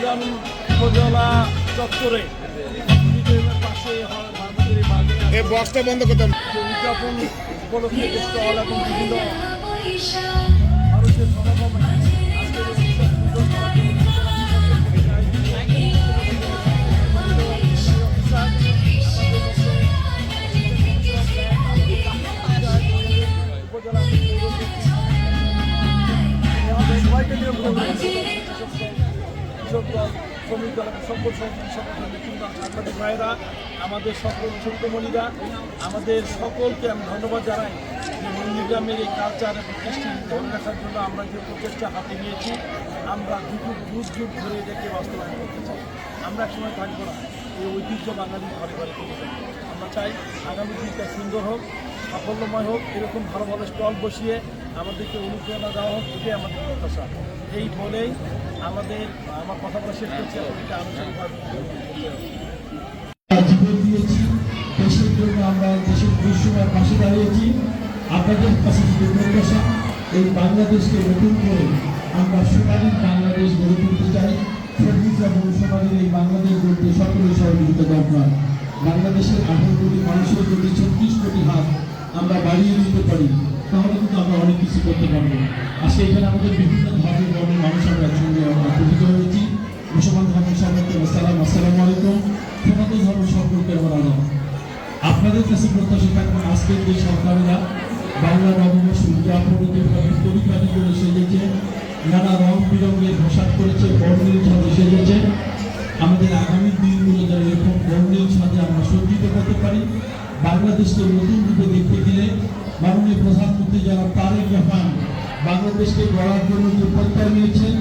উপজেলা চত্বরে পাশে এই বক্সটা বন্ধ করতে উদযাপন উপলক্ষে স্টল এবং বিভিন্ন ভারতের সমাগম শ্রমিক দল সকল সাংবাদিক ভাইয়েরা, আমাদের সকল ছোট্টমণিরা, আমাদের সকলকে আমি ধন্যবাদ জানাই যে নন্দীগ্রামের এই কালচার এবং কৃষ্টি ধরে রাখার জন্য আমরা যে প্রচেষ্টা হাতে নিয়েছি, আমরা যুগ যুগ ধরে এটাকে বাস্তবায়ন করতে চাই। আমরা একসময় থাকবো না, এই ঐতিহ্য বাঙালি ঘরে ঘরে তুলে থাকবো। আমরা চাই আগামী দিনটা সুন্দর হোক, সাফল্যময় হোক, এরকম ভালো ভালো স্টল বসিয়ে আমাদেরকে অনুপ্রেরণা দেওয়া হোক, এটাই আমাদের প্রত্যাশা। এই বলেই আমার কথা বলা শেষ করছি। এটা আলোচনাভাবে জীবন দিয়েছি দেশের জন্য, আমরা দেশের দুঃসময়ের পাশে দাঁড়িয়েছি। আপনাদের কাছে যে প্রত্যাশা, এই বাংলাদেশকে নতুন করে আমরা সোনালী বাংলাদেশ গড়ে তুলতে চাই। সবুজ এবং সোনালীর এই বাংলাদেশ গড়তে সকলের সহযোগিতা দরকার। বাংলাদেশের 18 কোটি মানুষের যদি 36 কোটি হাত আমরা বাড়িয়ে দিতে পারি, তাহলে কিন্তু আমরা অনেক কিছু করতে পারবো। আজকে এখানে আমাদের বিভিন্ন ধর্মের বর্ণের মানুষ আমরা একসঙ্গে পরিচিত হয়েছি। মুসলমান ধর্মের সম্পর্কে আসসালামু আলাইকুম, সনাতন ধর্ম সম্পর্কে আমার আলাদা। আপনাদের কাছে প্রত্যাশা থাকবে, আজকের যে সরকারেরা বাংলা নববর্ষ উদযাপনে যেভাবে পরিপাটি করে সেজেছে, নানা রং বিরঙের পোশাক করেছে, বর্ণিল সাজে সেজেছে, আমাদের আগামী দিনগুলো যেন এরকম বর্ণিল সাজে আমরা সজ্জিত করতে পারি। বাংলাদেশকে নতুন রূপে দেখতে গেলে মাননীয় প্রধানমন্ত্রী যারা তারেক রহমান বাংলাদেশকে গড়ার জন্য যে প্রত্যয় নিয়েছেন,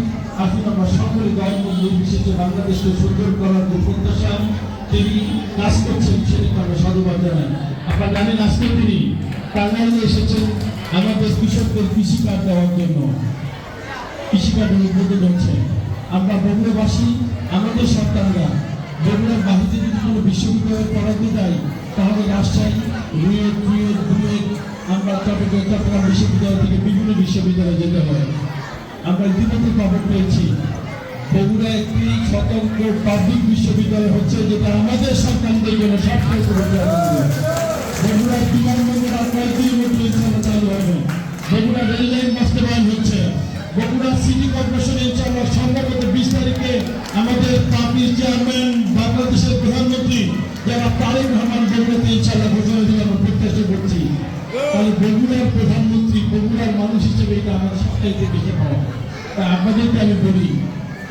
আসলে আমরা সকলে ধর্ম নির্বিশেষে বাংলাদেশকে সুন্দর করার যে প্রত্যাশা তিনি কাজ করছেন, সেটাকে আমরা সাধুবাদ জানাই। আপনারা জানেন আজকে তিনি টাঙ্গাইলে এসেছেন আমাদের কৃষকদের কৃষি কার্ড দেওয়ার জন্য। কৃষি কার্ডের উদ্বোধন হচ্ছে। আমরা বগুড়াবাসী, আমাদের সন্তানরা বগুড়ার বাহিরে যদি কোনো বিশ্ববিদ্যালয়ে পড়াতে যাই, তাহলে রাজশাহী, রুয়েট, আমরা চট্টগ্রাম বিশ্ববিদ্যালয় থেকে বিভিন্ন বিশ্ববিদ্যালয়ে যেতে হয়। আমরা ইতিমধ্যে খবর পেয়েছি বগুড়া একটি স্বতন্ত্র পাবলিক বিশ্ববিদ্যালয় হচ্ছে, যেটা আমাদের সন্তানদের জন্য সবচেয়ে বগুড়ার বিমানবন্দর আপনার 2 বছর ইনশাআল্লাহ চালু হবে। বগুড়া রেল লাইন বাস্তবায়ন হচ্ছে। বগুড়া সিটি কর্পোরেশন ইনশাআল্লাহ সম্ভবত 20 তারিখে আমাদের পার্টির চেয়ারম্যান বাংলাদেশের প্রধানমন্ত্রী যারা তারেক রহমান বগুড়াতে ইনশাআল্লাহ ঘোষণা দিয়ে আমরা প্রত্যাশা করছি। তাহলে বগুড়ার প্রধানমন্ত্রী, বগুড়ার মানুষ হিসেবে এটা আমাদের সবচাইতে বেশি পাওয়া। তাই আপনাদেরকে আমি বলি,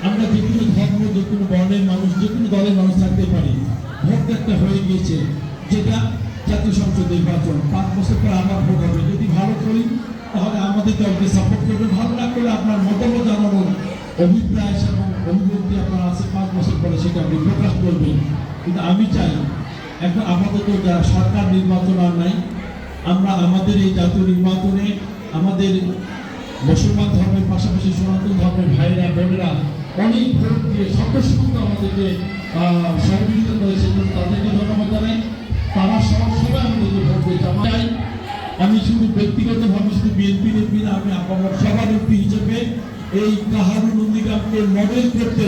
আমরা যে কোনো ধর্ম, যে কোনো বর্ণের মানুষ, যে কোনো দলের মানুষ থাকতে পারি। ভোট একটা হয়ে গিয়েছে, যেটা জাতীয় সংসদ নির্বাচন, 5 বছর পর আবার ভোট হবে। যদি ভালো করি তাহলে আমাদের দলকে সাপোর্ট করবে, ভালো না করলে আপনার মতামত জানানোর অভিপ্রায় এবং অভিব্যক্তি আপনার আছে, 5 বছর পরে সেটা আপনি প্রকাশ করবেন। কিন্তু আমি চাই এখন আপাতত যারা সরকার নির্বাচন আর নাই, আমরা আমাদের এই জাতীয় নির্বাচনে আমাদের মুসলমান ধর্মের পাশাপাশি সনাতন ধর্মের ভাইয়েরা বোনেরা অনেক ভোট দিয়ে সদস্যভুক্ত আমাদেরকে সহযোগিতা করেছে, তাদেরকে ধন্যবাদ জানাই। তারা সবাই আমাদেরকে ভোট দিয়েছে। আমি শুধু ব্যক্তিগতভাবে শুধু বিএনপি না, আমি আপনার সভাপতি হিসেবে এই কাহারু নন্দীগ্রামকে মডেল করতে,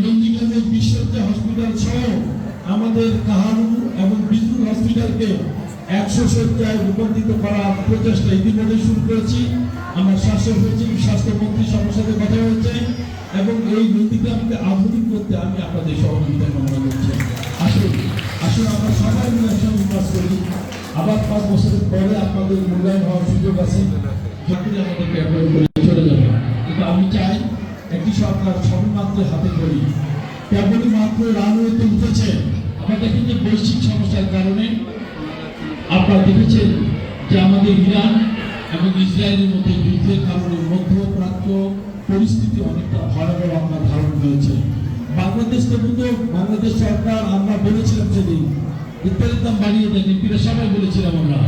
নন্দীগ্রামের বিশ্বজ্জা হসপিটাল সহ আমাদের কাহারু এবং বিদ্যুৎ হসপিটালকে 100 শয্যায় রূপান্তরিত করার প্রচেষ্টা ইতিমধ্যে শুরু করেছি। আমার স্বাস্থ্যমন্ত্রী সবার সাথে কথা হয়েছে এবং এই নন্দীগ্রামকে আধুনিক করতে আমি আপনাদের সহযোগিতা কামনা করছি। আসুন আমরা সবাই মিলে একসঙ্গে কাজ করি। আবার 5 বছরের পরে আপনাদের মূল্যায়ন হওয়ার সুযোগ আছে, যখনই আমাদেরকে অ্যাপয়েন্ট করে চলে যাবে। কিন্তু আমি চাই একটি সরকার সবেমাত্র হাতে করি, কেবলই মাত্র রানওয়েতে উঠেছে। আমরা দেখি যে বৈশ্বিক সমস্যার কারণে আপনারা দেখেছেন যে আমাদের ইরান এবং ইসরায়েলের মধ্যে যুদ্ধের কারণে মধ্যপ্রাচ্য পরিস্থিতি অনেকটা ভয়াবহ আমরা ধারণ হয়েছে। বাংলাদেশ সরকার, আমরা বলেছিলাম সেদিন তেলের দাম বাড়িয়ে দেন, এমপিরা সবাই বলেছিলাম, আমরা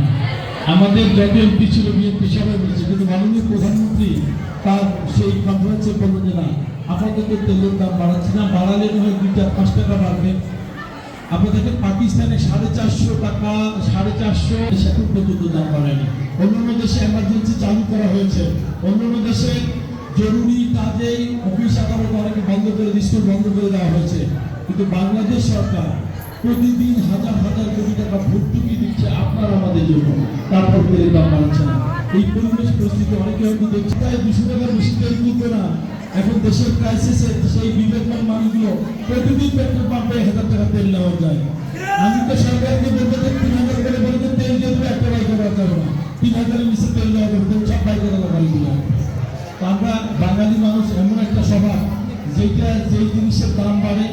আমাদের যত এমপি ছিল বিএনপি সবাই বলেছে, কিন্তু মাননীয় প্রধানমন্ত্রী তার সেই কনফারেন্সে বললেন যে না, আপাতত তেলের দাম বাড়াচ্ছে না, বাড়ালে নয় 2-5 টাকা বাড়বে। আপনাদেরকে পাকিস্তানে 450 টাকা, 450 এখন পর্যন্ত দাম বাড়ায়নি। অন্যান্য দেশে এমার্জেন্সি চালু করা হয়েছে, অন্যান্য দেশে জরুরি কাজে অফিস আদালত অনেকে বন্ধ করে স্কুল বন্ধ করে দেওয়া হয়েছে, কিন্তু বাংলাদেশ সরকার প্রতিদিন হাজার হাজার কোটি টাকা ভর্তুকি দিচ্ছে আপনার আমাদের জন্য, তারপর তেলের দাম বাড়ছে না। এই পরিবেশ পরিস্থিতি অনেকে হয়তো দেখছে, তাই 200 টাকার বেশি তেল কিনবে না। এখন দেশের ক্রাইসিসে সেই বিবেকমান মানুষগুলো প্রতিদিন পেট্রোল পাম্পে 1000 টাকা তেল নেওয়া যায়। আমি তো সরকারকে বলতে চাই 3000 করে বলতে তেল দিয়ে দেবে, একটা বাইক করা যাবে না, 3000 এর নিচে তেল দেওয়া যাবে, সব বাইক করা গাড়ি দিয়ে। আমরা বাঙালি মানুষ এমন একটা স্বভাব, যেই জিনিসের দাম বাড়ে,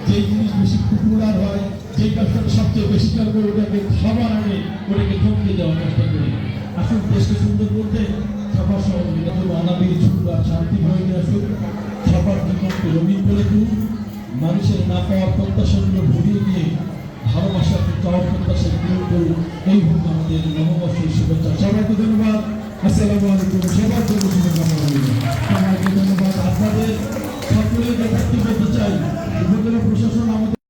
যেই জিনিস বেশি পপুলার হয়, যেই ব্যবসাটা সবচেয়ে বেশি করবে ওটাকে সবার আগে ওটাকে থমকে দেওয়ার চেষ্টা করি। আসুন দেশকে সুন্দর করতে সবার সহযোগিতা অনাবিল সুখ আর শান্তি বয়ে নিয়ে আসুন, সবার জীবনকে রঙিন করে তুলুন, মানুষের না পাওয়ার প্রত্যাশাগুলো ভরিয়ে দিয়ে ভালোবাসাকে চাওয়ার প্রত্যাশা পূরণ করুন। এই হোক আমাদের নববর্ষের শুভেচ্ছা। সবাইকে ধন্যবাদ। আসসালামু আলাইকুম। সবার জন্য শুভকামনা রইল। সবাইকে ধন্যবাদ। আপনাদের সকলের কাছে বলতে চাই, উপজেলা প্রশাসন আমাদের